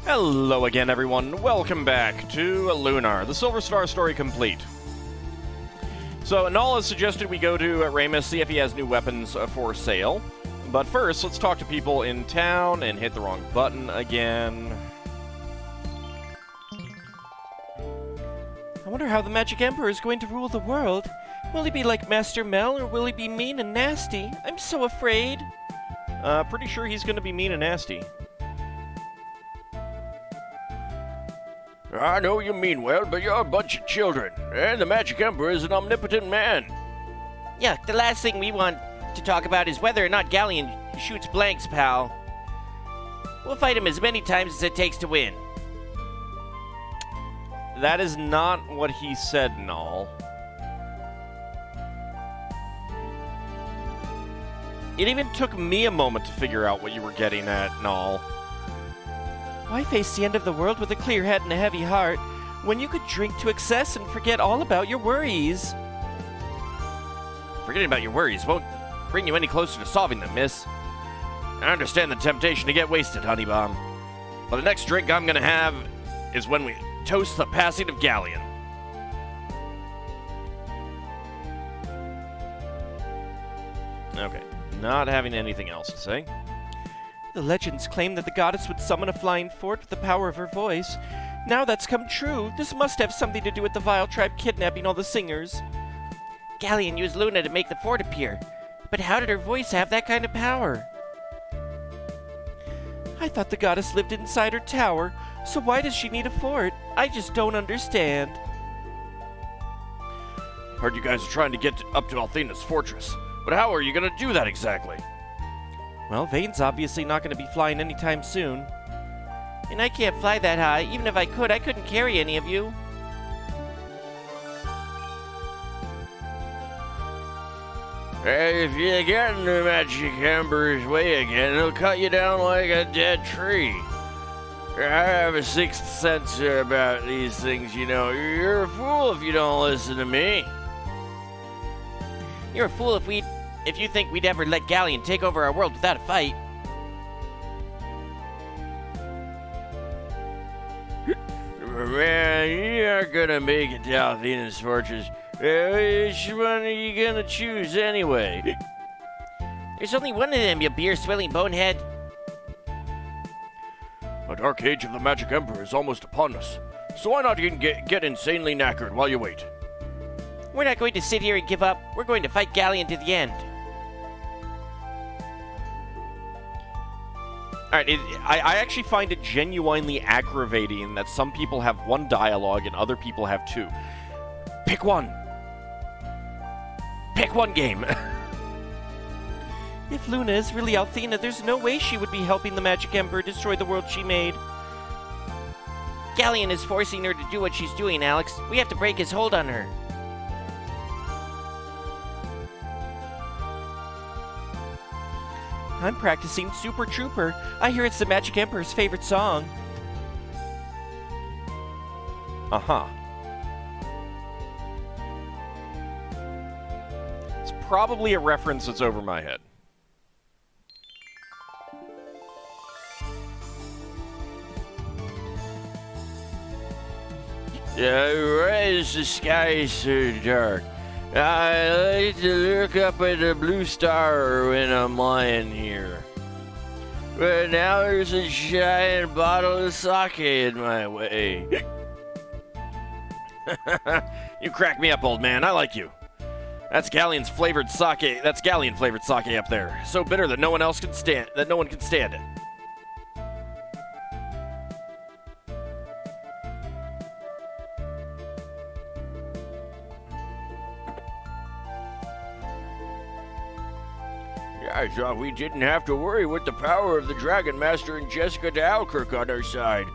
Hello again, everyone. Welcome back to Lunar, the Silver Star story complete. So, Null has suggested we go to Ramus, see if he has new weapons for sale. But first, let's talk to people in town and hit the wrong button again. I wonder how the Magic Emperor is going to rule the world. Will he be like Master Mel, or will he be mean and nasty? I'm so afraid. Pretty sure he's going to be mean and nasty. I know you mean well, but you're a bunch of children, and the Magic Emperor is an omnipotent man. Yeah, the last thing we want to talk about is whether or not Ghaleon shoots blanks, pal. We'll fight him as many times as it takes to win. That is not what he said, Null. It even took me a moment to figure out what you were getting at, Null. Why face the end of the world with a clear head and a heavy heart when you could drink to excess and forget all about your worries? Forgetting about your worries won't bring you any closer to solving them, miss. I understand the temptation to get wasted, Honeybomb. But the next drink I'm gonna have is when we toast the passing of Ghaleon. Okay, not having anything else to say. The legends claim that the goddess would summon a flying fort with the power of her voice. Now that's come true. This must have something to do with the Vile tribe kidnapping all the singers. Ghaleon used Lunar to make the fort appear. But how did her voice have that kind of power? I thought the goddess lived inside her tower, so why does she need a fort? I just don't understand. Heard you guys are trying to get up to Althena's fortress, but how are you going to do that exactly? Well, Vane's obviously not going to be flying anytime soon. And I can't fly that high. Even if I could, I couldn't carry any of you. Hey, if you get in the Magic Emperor's way again, he'll cut you down like a dead tree. I have a sixth sense about these things, you know. You're a fool if you don't listen to me. You're a fool if you think we'd ever let Ghaleon take over our world without a fight. Man, you aren't gonna make it to Althena's fortress. Which one are you gonna choose anyway? There's only one of them, you beer-swilling bonehead. A dark age of the Magic Emperor is almost upon us, so why not get insanely knackered while you wait? We're not going to sit here and give up. We're going to fight Ghaleon to the end. Alright, I actually find it genuinely aggravating that some people have one dialogue and other people have two. Pick one. Pick one game. If Luna is really Althena, there's no way she would be helping the Magic Emperor destroy the world she made. Ghaleon is forcing her to do what she's doing, Alex. We have to break his hold on her. I'm practicing Super Trooper. I hear it's the Magic Emperor's favorite song. Uh-huh. It's probably a reference that's over my head. Why is the sky so dark? I like to look up at the blue star when I'm lying here. But now there's a giant bottle of sake in my way. You crack me up, old man. I like you. That's Ghaleon's flavored sake. That's Ghaleon flavored sake up there. So bitter that no one can stand it. I thought we didn't have to worry with the power of the Dragon Master and Jessica de Alkirk on our side.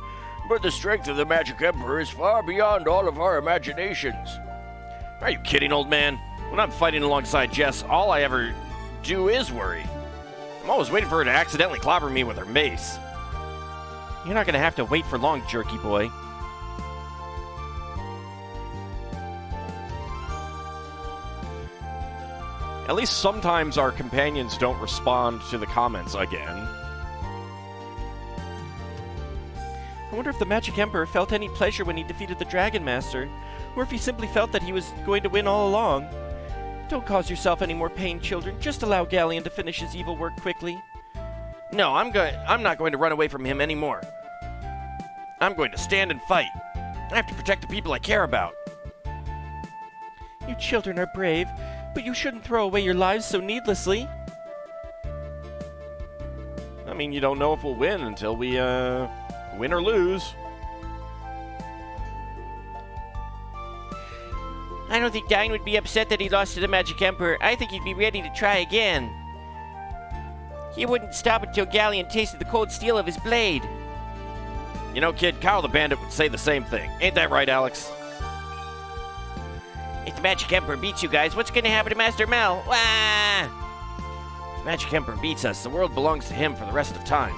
But the strength of the Magic Emperor is far beyond all of our imaginations. Are you kidding, old man? When I'm fighting alongside Jess, all I ever do is worry. I'm always waiting for her to accidentally clobber me with her mace. You're not going to have to wait for long, jerky boy. At least sometimes our companions don't respond to the comments again. I wonder if the Magic Emperor felt any pleasure when he defeated the Dragon Master, or if he simply felt that he was going to win all along. Don't cause yourself any more pain, children. Just allow Ghaleon to finish his evil work quickly. No, I'm not going to run away from him anymore. I'm going to stand and fight. I have to protect the people I care about. You children are brave, but you shouldn't throw away your lives so needlessly. I mean, you don't know if we'll win until we, win or lose. I don't think Dine would be upset that he lost to the Magic Emperor. I think he'd be ready to try again. He wouldn't stop until Ghaleon tasted the cold steel of his blade. You know, kid, Kyle the Bandit would say the same thing. Ain't that right, Alex? If the Magic Emperor beats you guys, what's going to happen to Master Mel? Wah! If the Magic Emperor beats us, the world belongs to him for the rest of time.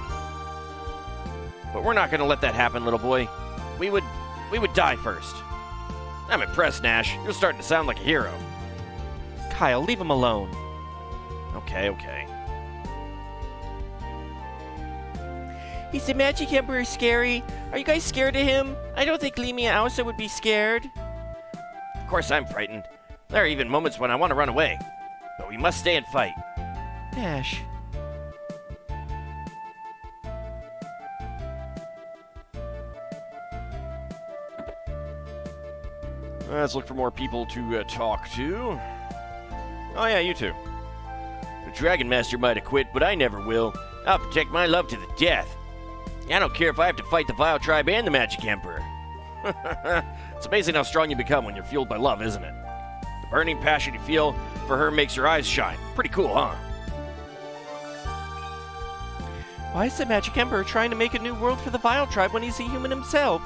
But we're not going to let that happen, little boy. We would die first. I'm impressed, Nash. You're starting to sound like a hero. Kyle, leave him alone. Okay. Is the Magic Emperor scary? Are you guys scared of him? I don't think Lemia Ausa would be scared. Of course I'm frightened. There are even moments when I want to run away. But we must stay and fight. Nash. Let's look for more people to talk to. Oh yeah, you two. The Dragon Master might have quit, but I never will. I'll protect my love to the death. I don't care if I have to fight the Vile Tribe and the Magic Emperor. It's amazing how strong you become when you're fueled by love, isn't it? The burning passion you feel for her makes your eyes shine. Pretty cool, huh? Why is the Magic Emperor trying to make a new world for the Vile Tribe when he's a human himself?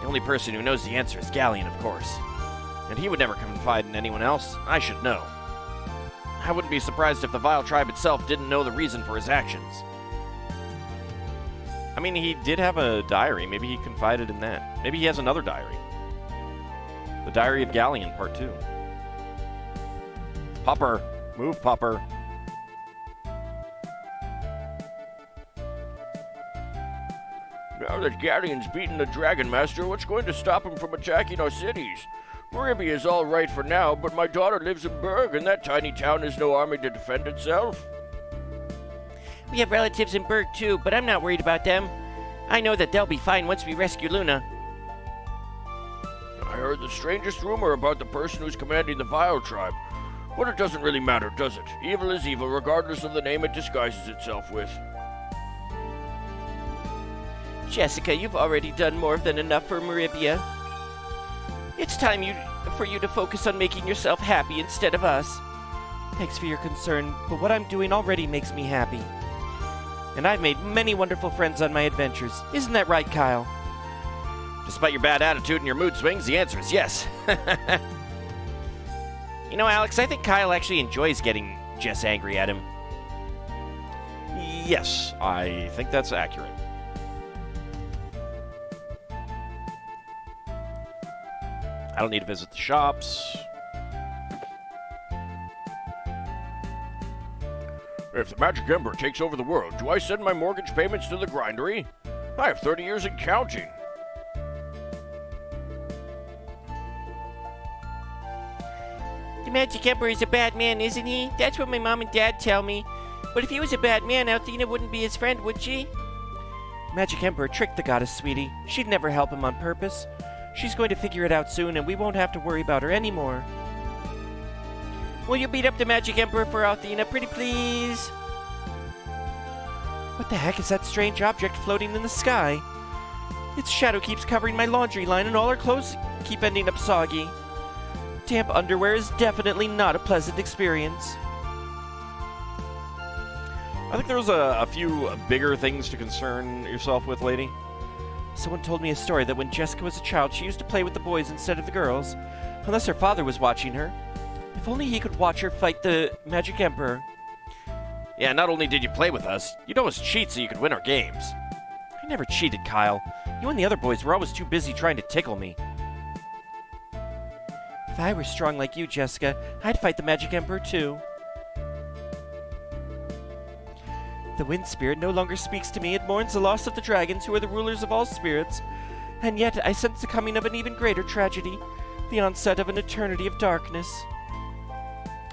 The only person who knows the answer is Ghaleon, of course. And he would never confide in anyone else. I should know. I wouldn't be surprised if the Vile Tribe itself didn't know the reason for his actions. I mean, he did have a diary. Maybe he confided in that. Maybe he has another diary. The Diary of Ghaleon, Part 2. Popper. Move, Popper. Now that Ghaleon's beaten the Dragon Master, what's going to stop him from attacking our cities? Maribia is all right for now, but my daughter lives in Berg, and that tiny town has no army to defend itself. We have relatives in Berg too, but I'm not worried about them. I know that they'll be fine once we rescue Luna. I heard the strangest rumor about the person who's commanding the Vile Tribe. But it doesn't really matter, does it? Evil is evil, regardless of the name it disguises itself with. Jessica, you've already done more than enough for Maribia. It's time for you to focus on making yourself happy instead of us. Thanks for your concern, but what I'm doing already makes me happy. And I've made many wonderful friends on my adventures. Isn't that right, Kyle? Despite your bad attitude and your mood swings, the answer is yes. You know, Alex, I think Kyle actually enjoys getting Jess angry at him. Yes, I think that's accurate. I don't need to visit the shops. If the Magic Emperor takes over the world, do I send my mortgage payments to the grindery? I have 30 years and counting. The Magic Emperor is a bad man, isn't he? That's what my mom and dad tell me. But if he was a bad man, Althena wouldn't be his friend, would she? Magic Emperor tricked the goddess, sweetie. She'd never help him on purpose. She's going to figure it out soon, and we won't have to worry about her anymore. Will you beat up the Magic Emperor for Althena, pretty please? What the heck is that strange object floating in the sky? Its shadow keeps covering my laundry line, and all our clothes keep ending up soggy. Damp underwear is definitely not a pleasant experience. I think there's a few bigger things to concern yourself with, lady. Someone told me a story that when Jessica was a child, she used to play with the boys instead of the girls, unless her father was watching her. If only he could watch her fight the Magic Emperor. Yeah, not only did you play with us, you'd always cheat so you could win our games. I never cheated, Kyle. You and the other boys were always too busy trying to tickle me. If I were strong like you, Jessica, I'd fight the Magic Emperor too. The wind spirit no longer speaks to me. It mourns the loss of the dragons, who are the rulers of all spirits. And yet I sense the coming of an even greater tragedy, the onset of an eternity of darkness.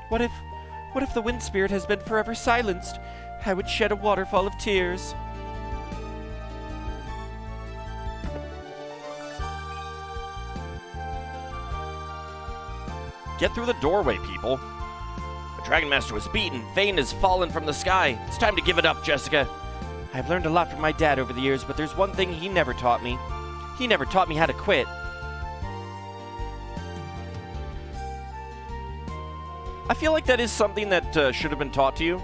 What if the wind spirit has been forever silenced? I would shed a waterfall of tears. Get through the doorway, people. The Dragon Master was beaten. Vayne has fallen from the sky. It's time to give it up, Jessica. I've learned a lot from my dad over the years, but there's one thing he never taught me. He never taught me how to quit. I feel like that is something that should have been taught to you.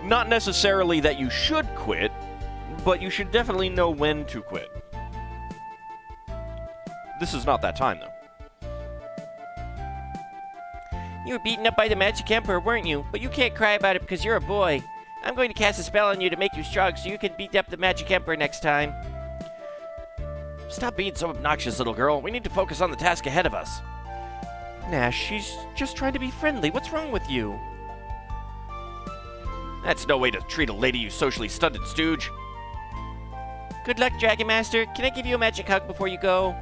Not necessarily that you should quit, but you should definitely know when to quit. This is not that time, though. You were beaten up by the Magic Emperor, weren't you? But you can't cry about it because you're a boy. I'm going to cast a spell on you to make you strong so you can beat up the Magic Emperor next time. Stop being so obnoxious, little girl. We need to focus on the task ahead of us. Nash, she's just trying to be friendly. What's wrong with you? That's no way to treat a lady, you socially stunted stooge. Good luck, Dragon Master. Can I give you a magic hug before you go?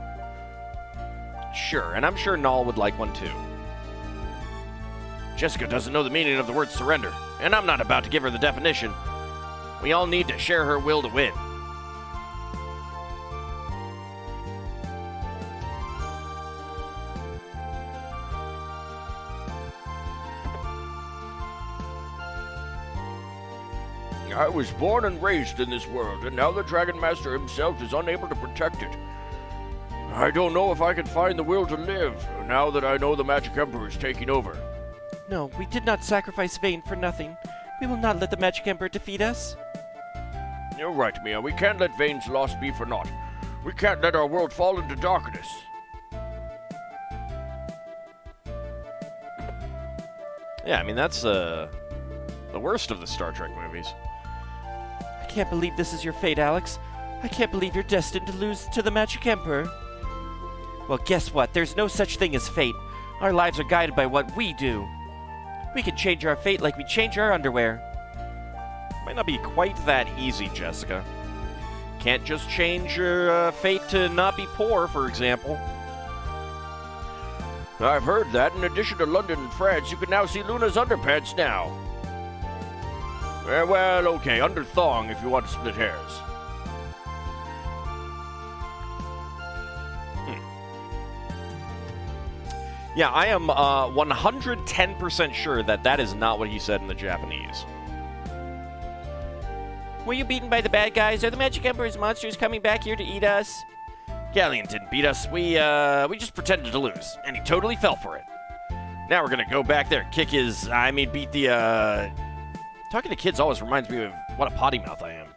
Sure, and I'm sure Null would like one too. Jessica doesn't know the meaning of the word surrender, and I'm not about to give her the definition. We all need to share her will to win. I was born and raised in this world, and now the Dragon Master himself is unable to protect it. I don't know if I can find the will to live, now that I know the Magic Emperor is taking over. No, we did not sacrifice Vayne for nothing. We will not let the Magic Emperor defeat us. You're right, Mia. We can't let Vayne's loss be for naught. We can't let our world fall into darkness. Yeah, I mean, that's the worst of the Star Trek movies. I can't believe this is your fate, Alex. I can't believe you're destined to lose to the Magic Emperor. Well, guess what? There's no such thing as fate. Our lives are guided by what we do. We can change our fate like we change our underwear. Might not be quite that easy, Jessica. Can't just change your fate to not be poor, for example. I've heard that in addition to London and France, you can now see Luna's underpants now. Well, okay, under thong if you want to split hairs. Yeah, I am 110% sure that that is not what he said in the Japanese. Were you beaten by the bad guys? Are the Magic Emperor's monsters coming back here to eat us? Ghaleon didn't beat us. We just pretended to lose, and he totally fell for it. Now we're gonna go back there, beat the, Talking to kids always reminds me of what a potty mouth I am.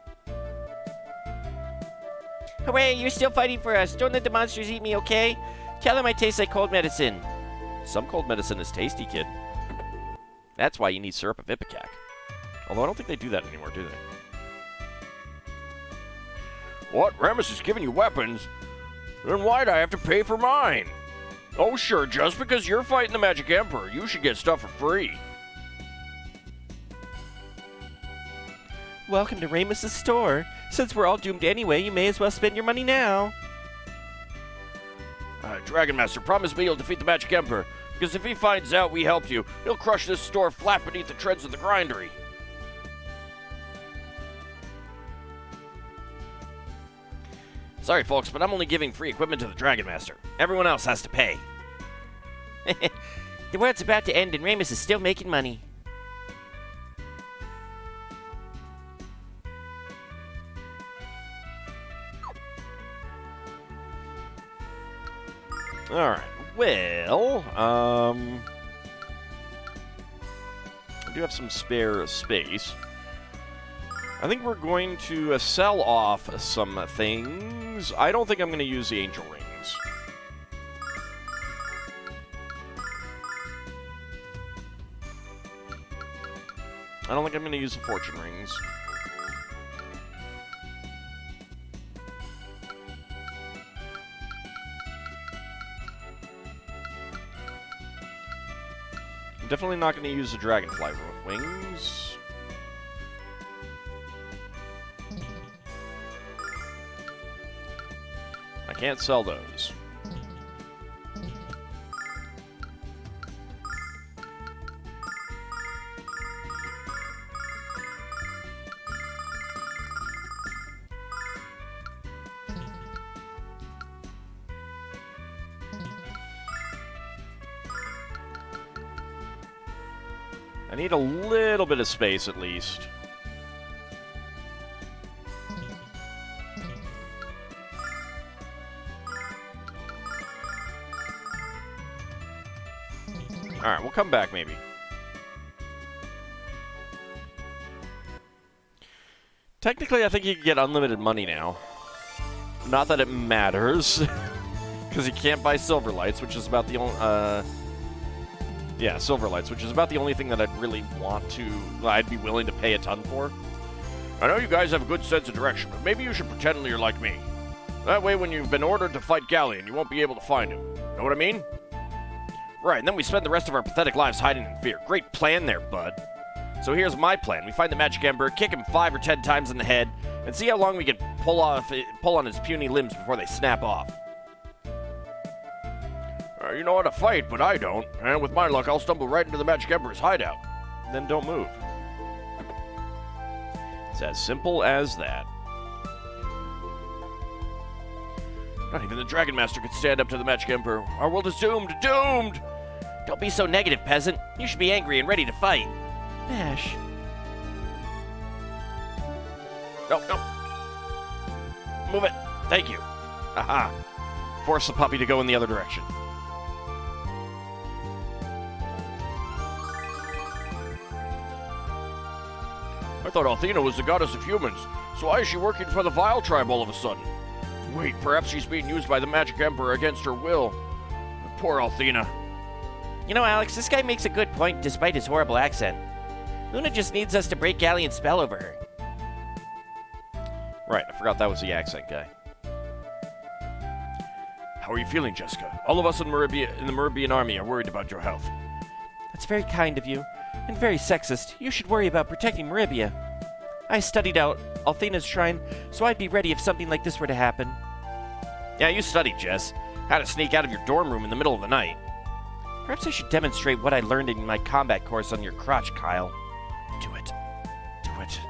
Hooray, you're still fighting for us. Don't let the monsters eat me, okay? Tell them I taste like cold medicine. Some cold medicine is tasty, kid. That's why you need syrup of Ipecac. Although I don't think they do that anymore, do they? What? Ramus is giving you weapons? Then why'd I have to pay for mine? Oh, sure, just because you're fighting the Magic Emperor, you should get stuff for free. Welcome to Ramus's store. Since we're all doomed anyway, you may as well spend your money now. Dragon Master, promise me you'll defeat the Magic Emperor, because if he finds out we helped you, he'll crush this store flat beneath the treads of the grindery. Sorry, folks, but I'm only giving free equipment to the Dragon Master. Everyone else has to pay. The world's about to end and Ramus is still making money. Alright, well, I do have some spare space. I think we're going to sell off some things. I don't think I'm going to use the angel rings. I don't think I'm going to use the fortune rings. I'm definitely not going to use the dragonfly wings. can't sell those. I need a little bit of space at least. Alright, we'll come back maybe. Technically, I think you can get unlimited money now. Not that it matters. Because you can't buy silver lights, which is about the only... yeah, silver lights, which is about the only thing that I'd really want to... I'd be willing to pay a ton for. I know you guys have a good sense of direction, but maybe you should pretend you're like me. That way, when you've been ordered to fight Ghaleon, you won't be able to find him. Know what I mean? Right, and then we spend the rest of our pathetic lives hiding in fear. Great plan there, bud. So here's my plan. We find the Magic Emperor, kick him 5 or 10 times in the head, and see how long we can pull on his puny limbs before they snap off. You know how to fight, but I don't. And with my luck, I'll stumble right into the Magic Emperor's hideout. Then don't move. It's as simple as that. Not even the Dragon Master could stand up to the Magic Emperor. Our world is doomed! Doomed! Don't be so negative, peasant. You should be angry and ready to fight. Mash. No, no. Move it. Thank you. Aha. Force the puppy to go in the other direction. I thought Althena was the goddess of humans, so why is she working for the Vile tribe all of a sudden? Wait, perhaps she's being used by the Magic Emperor against her will. Poor Althena. You know, Alex, this guy makes a good point despite his horrible accent. Luna just needs us to break Ghaleon's spell over her. Right, I forgot that was the accent guy. How are you feeling, Jessica? All of us in the Meribian army are worried about your health. That's very kind of you, and very sexist. You should worry about protecting Meribia. I studied out Althena's shrine, so I'd be ready if something like this were to happen. Yeah, you studied, Jess. How to sneak out of your dorm room in the middle of the night. Perhaps I should demonstrate what I learned in my combat course on your crotch, Kyle. Do it. Do it.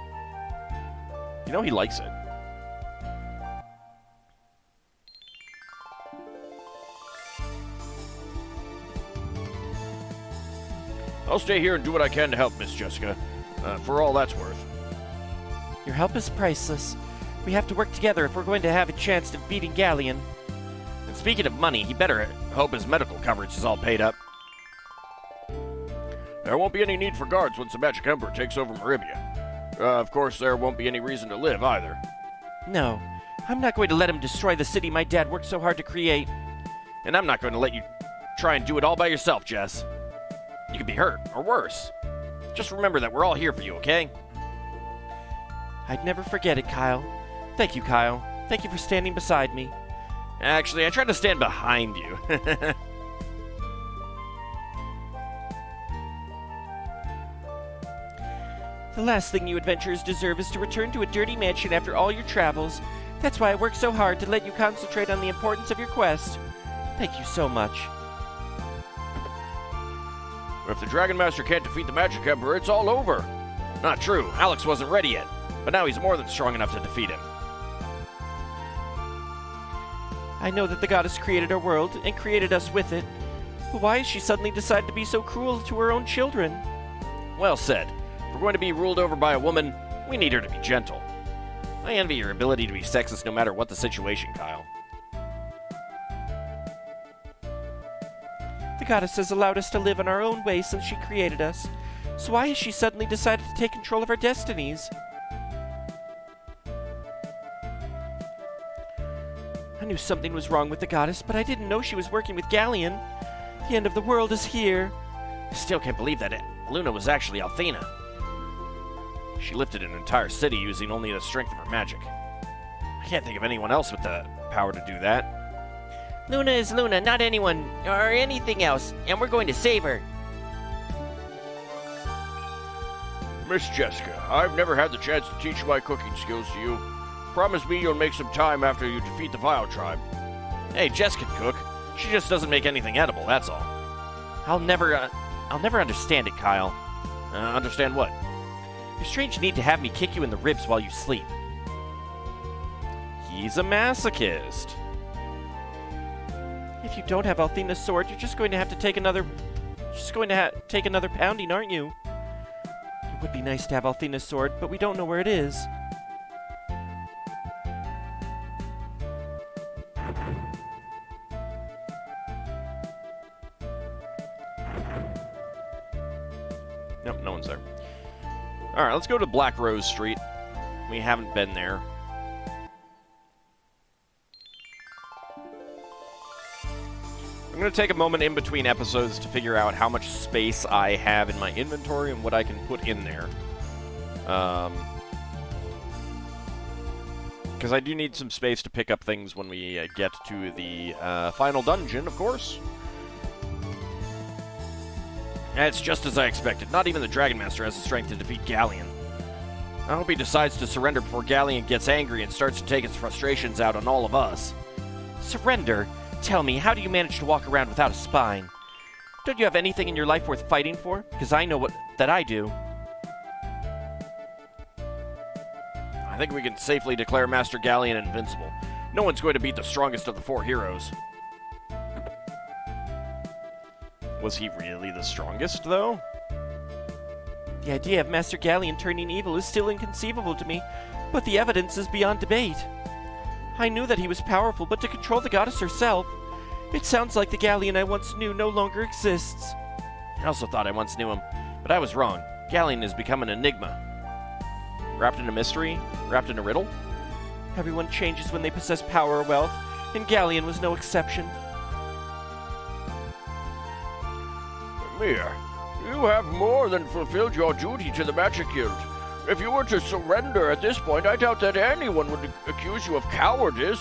You know he likes it. I'll stay here and do what I can to help, Miss Jessica. For all that's worth. Your help is priceless. We have to work together if we're going to have a chance of beating Ghaleon. And speaking of money, he better hope his medical coverage is all paid up. There won't be any need for guards once the Magic Emperor takes over Meribia. Of course, there won't be any reason to live either. No, I'm not going to let him destroy the city my dad worked so hard to create. And I'm not going to let you try and do it all by yourself, Jess. You could be hurt, or worse. Just remember that we're all here for you, okay? I'd never forget it, Kyle. Thank you, Kyle. Thank you for standing beside me. Actually, I tried to stand behind you. The last thing you adventurers deserve is to return to a dirty mansion after all your travels. That's why I worked so hard to let you concentrate on the importance of your quest. Thank you so much. If the Dragon Master can't defeat the Magic Emperor, it's all over. Not true. Alex wasn't ready yet. But now he's more than strong enough to defeat him. I know that the goddess created our world and created us with it. But why has she suddenly decided to be so cruel to her own children? Well said. If we're going to be ruled over by a woman, we need her to be gentle. I envy your ability to be sexist no matter what the situation, Kyle. The goddess has allowed us to live in our own way since she created us. So why has she suddenly decided to take control of our destinies? I knew something was wrong with the goddess, but I didn't know she was working with Ghaleon. The end of the world is here. I still can't believe that Luna was actually Althena. She lifted an entire city using only the strength of her magic. I can't think of anyone else with the power to do that. Luna is Luna, not anyone or anything else, and we're going to save her. Miss Jessica, I've never had the chance to teach my cooking skills to you. Promise me you'll make some time after you defeat the Vile tribe. Hey, Jess can cook. She just doesn't make anything edible, that's all. I'll never understand it, Kyle. Understand what? Your strange need to have me kick you in the ribs while you sleep. He's a masochist. If you don't have Althena's sword, you're just going to have to take another... take another pounding, aren't you? It would be nice to have Althena's sword, but we don't know where it is. Nope, no one's there. Alright, let's go to Black Rose Street. We haven't been there. I'm going to take a moment in between episodes to figure out how much space I have in my inventory and what I can put in there. Because I do need some space to pick up things when we get to the final dungeon, of course. It's just as I expected. Not even the Dragon Master has the strength to defeat Ghaleon. I hope he decides to surrender before Ghaleon gets angry and starts to take his frustrations out on all of us. Surrender? Tell me, how do you manage to walk around without a spine? Don't you have anything in your life worth fighting for? Because I know that I do. I think we can safely declare Master Ghaleon invincible. No one's going to beat the strongest of the 4 heroes. Was he really the strongest, though? The idea of Master Ghaleon turning evil is still inconceivable to me, but the evidence is beyond debate. I knew that he was powerful, but to control the goddess herself... It sounds like the Ghaleon I once knew no longer exists. I also thought I once knew him, but I was wrong. Ghaleon has become an enigma. Wrapped in a mystery? Wrapped in a riddle? Everyone changes when they possess power or wealth, and Ghaleon was no exception. Mia, you have more than fulfilled your duty to the Magic Guild. If you were to surrender at this point, I doubt that anyone would accuse you of cowardice.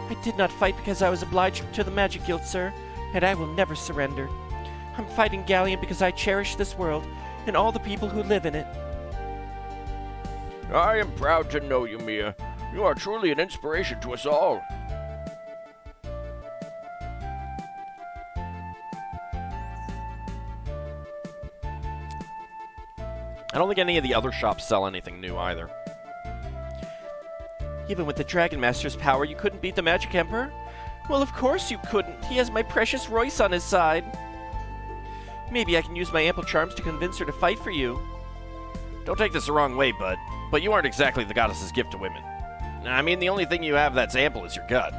I did not fight because I was obliged to the Magic Guild, sir, and I will never surrender. I'm fighting Ghaleon because I cherish this world and all the people who live in it. I am proud to know you, Mia. You are truly an inspiration to us all. I don't think any of the other shops sell anything new either. Even with the Dragon Master's power, you couldn't beat the Magic Emperor? Well, of course you couldn't. He has my precious Royce on his side. Maybe I can use my ample charms to convince her to fight for you. Don't take this the wrong way, bud, but you aren't exactly the goddess's gift to women. I mean, the only thing you have that's ample is your gut.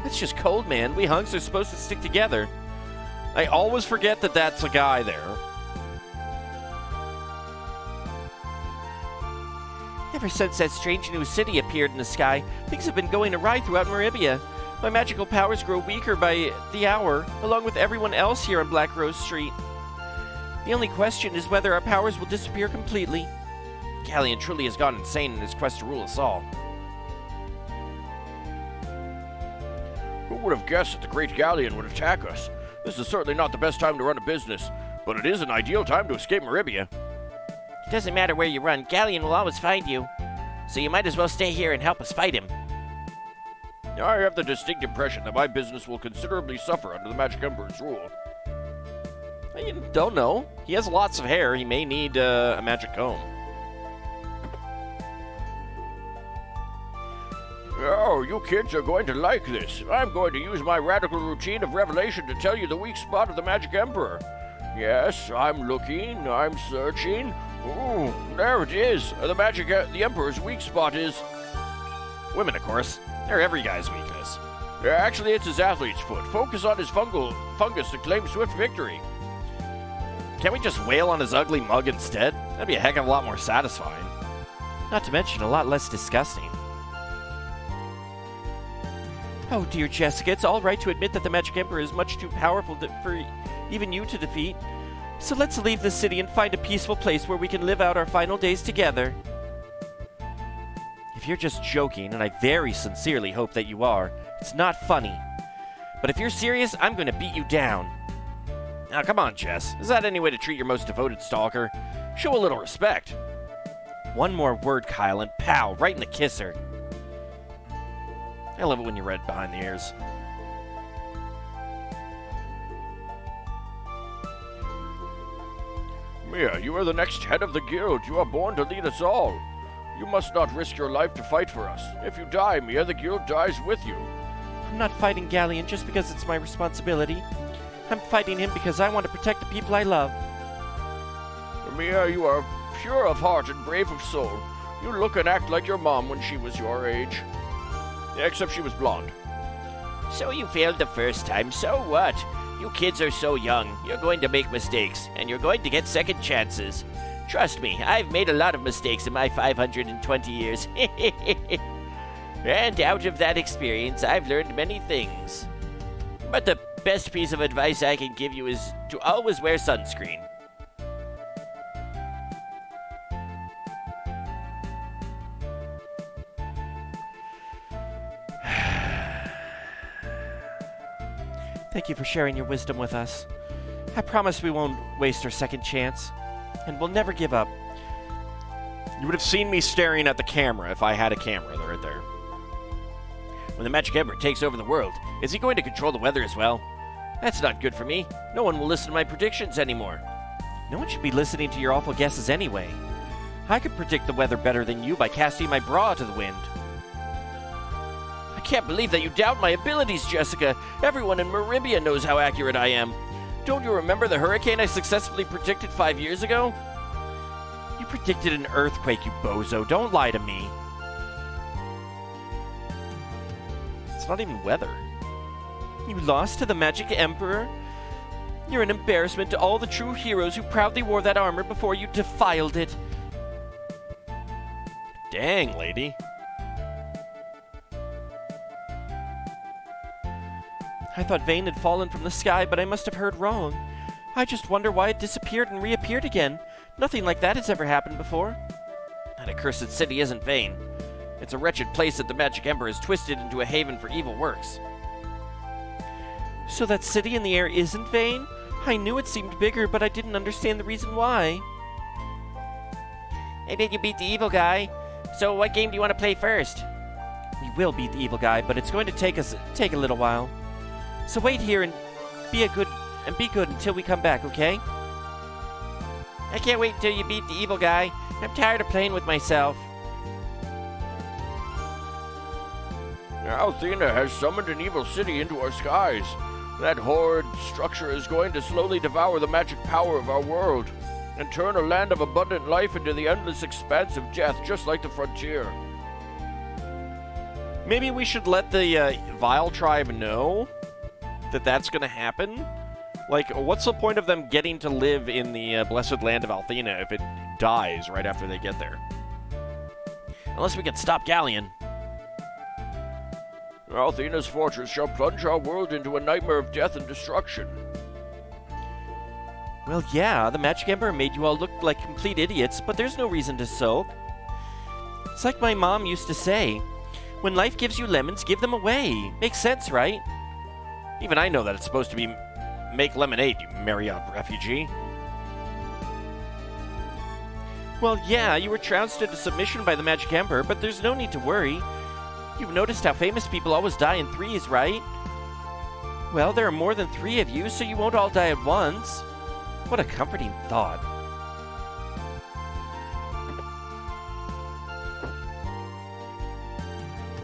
That's just cold, man. We hunks are supposed to stick together. I always forget that that's a guy there. Ever since that strange new city appeared in the sky, things have been going awry throughout Maribia. My magical powers grow weaker by the hour, along with everyone else here on Black Rose Street. The only question is whether our powers will disappear completely. Ghaleon truly has gone insane in his quest to rule us all. Who would have guessed that the great Ghaleon would attack us? This is certainly not the best time to run a business, but it is an ideal time to escape Maribia. It doesn't matter where you run, Ghaleon will always find you. So you might as well stay here and help us fight him. I have the distinct impression that my business will considerably suffer under the Magic Emperor's rule. I don't know. He has lots of hair. He may need a magic comb. Oh, you kids are going to like this. I'm going to use my radical routine of revelation to tell you the weak spot of the Magic Emperor. Yes, I'm looking, I'm searching. Ooh, there it is. The Emperor's weak spot is... women, of course. They're every guy's weakness. Actually, it's his athlete's foot. Focus on his fungus to claim swift victory. Can't we just wail on his ugly mug instead? That'd be a heck of a lot more satisfying. Not to mention a lot less disgusting. Oh dear Jessica, it's all right to admit that the Magic Emperor is much too powerful for even you to defeat. So let's leave the city and find a peaceful place where we can live out our final days together. If you're just joking, and I very sincerely hope that you are, it's not funny. But if you're serious, I'm going to beat you down. Now, come on, Jess. Is that any way to treat your most devoted stalker? Show a little respect. One more word, Kyle, and pow, right in the kisser. I love it when you read behind the ears. Mia, you are the next head of the guild. You are born to lead us all. You must not risk your life to fight for us. If you die, Mia, the guild dies with you. I'm not fighting Ghaleon just because it's my responsibility. I'm fighting him because I want to protect the people I love. Mia, you are pure of heart and brave of soul. You look and act like your mom when she was your age. Except she was blonde. So you failed the first time, so what? You kids are so young. You're going to make mistakes, and you're going to get second chances. Trust me, I've made a lot of mistakes in my 520 years. And out of that experience, I've learned many things. But the best piece of advice I can give you is to always wear sunscreen. Thank you for sharing your wisdom with us. I promise we won't waste our second chance, and we'll never give up. You would have seen me staring at the camera if I had a camera right there. When the Magic Emperor takes over the world, is he going to control the weather as well? That's not good for me. No one will listen to my predictions anymore. No one should be listening to your awful guesses anyway. I could predict the weather better than you by casting my bra to the wind. I can't believe that you doubt my abilities, Jessica. Everyone in Maribia knows how accurate I am. Don't you remember the hurricane I successfully predicted 5 years ago? You predicted an earthquake, you bozo. Don't lie to me. It's not even weather. You lost to the Magic Emperor? You're an embarrassment to all the true heroes who proudly wore that armor before you defiled it. Dang, lady. I thought Vane had fallen from the sky, but I must have heard wrong. I just wonder why it disappeared and reappeared again. Nothing like that has ever happened before. That accursed city isn't Vane. It's a wretched place that the Magic Emperor has twisted into a haven for evil works. So that city in the air isn't Vane? I knew it seemed bigger, but I didn't understand the reason why. Hey, did you beat the evil guy? So what game do you want to play first? We will beat the evil guy, but it's going to take a little while. So wait here and be good until we come back, okay? I can't wait until you beat the evil guy. I'm tired of playing with myself. Althena has summoned an evil city into our skies. That horrid structure is going to slowly devour the magic power of our world and turn a land of abundant life into the endless expanse of death, just like the frontier. Maybe we should let the Vile tribe know that that's going to happen. Like, what's the point of them getting to live in the blessed land of Althena if it dies right after they get there? Unless we can stop Ghaleon. Althena's fortress shall plunge our world into a nightmare of death and destruction. Well, yeah, the Magic Emperor made you all look like complete idiots, but there's no reason to sulk. It's like my mom used to say, when life gives you lemons, give them away. Makes sense, right? Even I know that it's supposed to be make lemonade, you Marriott refugee. Well, yeah, you were trounced into submission by the Magic Emperor, but there's no need to worry. You've noticed how famous people always die in threes, right? Well, there are more than 3 of you, so you won't all die at once. What a comforting thought.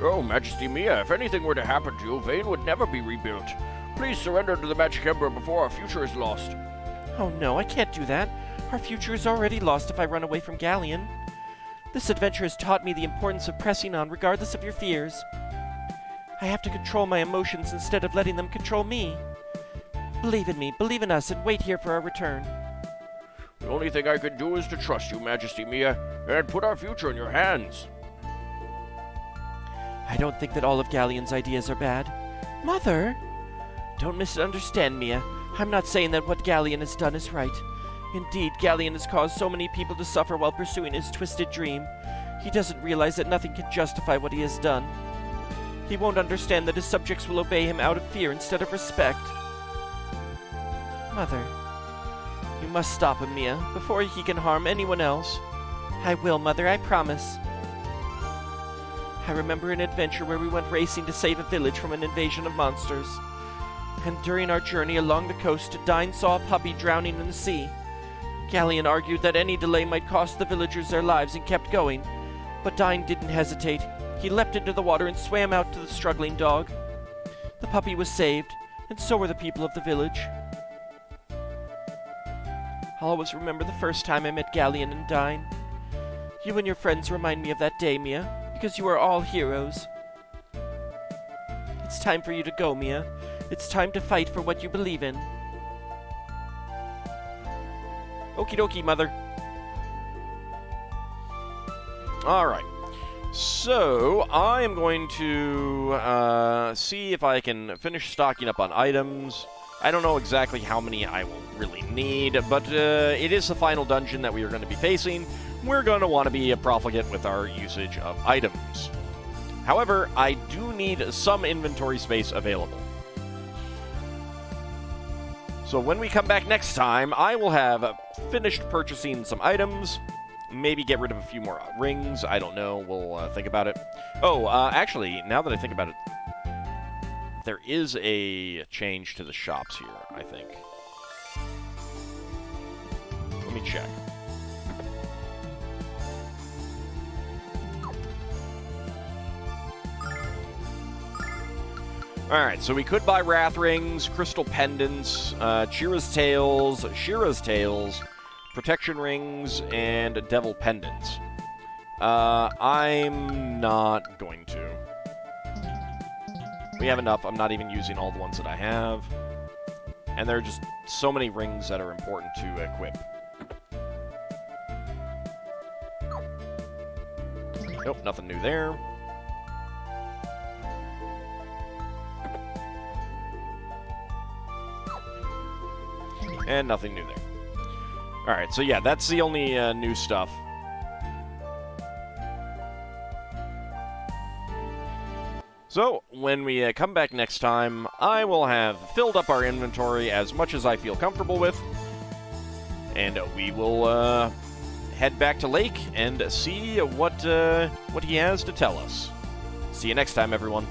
Oh, Majesty Mia, if anything were to happen to you, Vane would never be rebuilt. Please surrender to the Magic Emperor before our future is lost. Oh no, I can't do that. Our future is already lost if I run away from Ghaleon. This adventure has taught me the importance of pressing on regardless of your fears. I have to control my emotions instead of letting them control me. Believe in me, believe in us, and wait here for our return. The only thing I can do is to trust you, Majesty Mia, and put our future in your hands. I don't think that all of Ghaleon's ideas are bad. Mother! Don't misunderstand, Mia. I'm not saying that what Ghaleon has done is right. Indeed, Ghaleon has caused so many people to suffer while pursuing his twisted dream. He doesn't realize that nothing can justify what he has done. He won't understand that his subjects will obey him out of fear instead of respect. Mother, you must stop him, Mia, before he can harm anyone else. I will, Mother, I promise. I remember an adventure where we went racing to save a village from an invasion of monsters. And during our journey along the coast, Dine saw a puppy drowning in the sea. Ghaleon argued that any delay might cost the villagers their lives and kept going. But Dine didn't hesitate. He leapt into the water and swam out to the struggling dog. The puppy was saved, and so were the people of the village. I'll always remember the first time I met Ghaleon and Dine. You and your friends remind me of that day, Mia, because you are all heroes. It's time for you to go, Mia. It's time to fight for what you believe in. Okie dokie, Mother. Alright. So, I am going to see if I can finish stocking up on items. I don't know exactly how many I will really need, but it is the final dungeon that we are going to be facing. We're going to want to be profligate with our usage of items. However, I do need some inventory space available. So when we come back next time, I will have finished purchasing some items. Maybe get rid of a few more rings. I don't know. We'll think about it. Oh, actually, now that I think about it, there is a change to the shops here, I think. Let me check. Alright, so we could buy Wrath Rings, Crystal Pendants, Shira's Tails, Protection Rings, and Devil Pendants. I'm not going to. We have enough. I'm not even using all the ones that I have. And there are just so many rings that are important to equip. Nope, nothing new there. And nothing new there. Alright, so yeah, that's the only new stuff. So, when we come back next time, I will have filled up our inventory as much as I feel comfortable with. And we will head back to Lake and see what he has to tell us. See you next time, everyone.